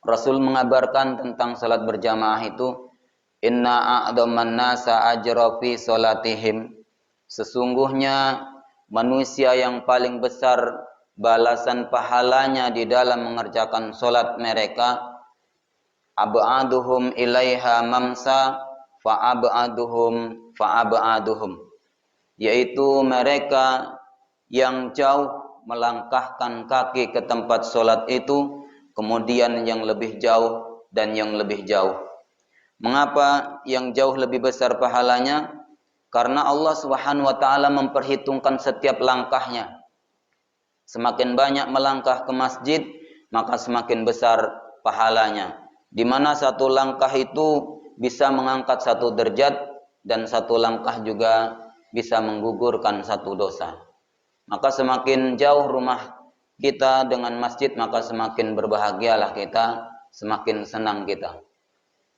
Rasul mengabarkan tentang salat berjamaah itu, inna a'dhaman nasa ajra fi salatihim. Sesungguhnya manusia yang paling besar balasan pahalanya di dalam mengerjakan salat mereka, ab'aduhum ilaiha mamsa fa'ab'aduhum, yaitu mereka yang jauh melangkahkan kaki ke tempat salat itu, kemudian yang lebih jauh dan yang lebih jauh. Mengapa yang jauh lebih besar pahalanya? Karena Allah Subhanahu wa taala memperhitungkan setiap langkahnya. Semakin banyak melangkah ke masjid, maka semakin besar pahalanya. Di mana satu langkah itu bisa mengangkat satu derajat dan satu langkah juga bisa menggugurkan satu dosa. Maka semakin jauh rumah kita dengan masjid, maka semakin berbahagialah kita, semakin senang kita.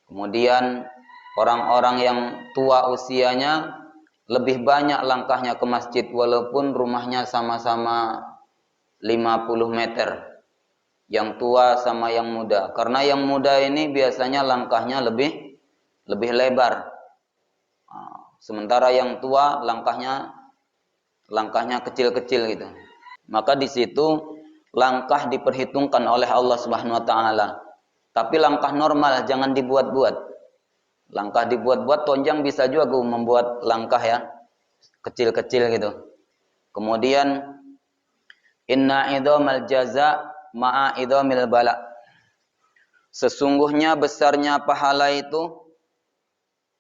Kemudian orang-orang yang tua usianya lebih banyak langkahnya ke masjid walaupun rumahnya sama-sama 50 meter. Yang tua sama yang muda. Karena yang muda ini biasanya langkahnya lebih lebar. Sementara yang tua langkahnya kecil-kecil gitu. Maka di situ langkah diperhitungkan oleh Allah Subhanahu wa taala. Tapi langkah normal jangan dibuat-buat. Langkah dibuat-buat, tonjang bisa juga membuat langkah ya kecil-kecil gitu. Kemudian inna idhamal jaza ma'a idhamil bala. Sesungguhnya besarnya pahala itu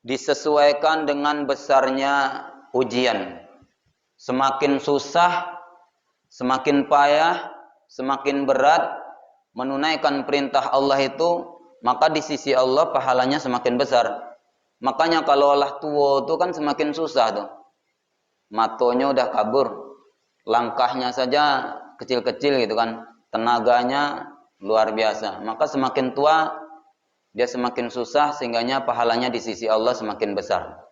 disesuaikan dengan besarnya ujian. Semakin susah, semakin payah, semakin berat menunaikan perintah Allah itu, maka di sisi Allah pahalanya semakin besar. Makanya kalau Allah tua itu kan semakin susah tuh. Matonya udah kabur. Langkahnya saja kecil-kecil gitu kan. Tenaganya luar biasa. Maka semakin tua dia semakin susah, sehingganya pahalanya di sisi Allah semakin besar.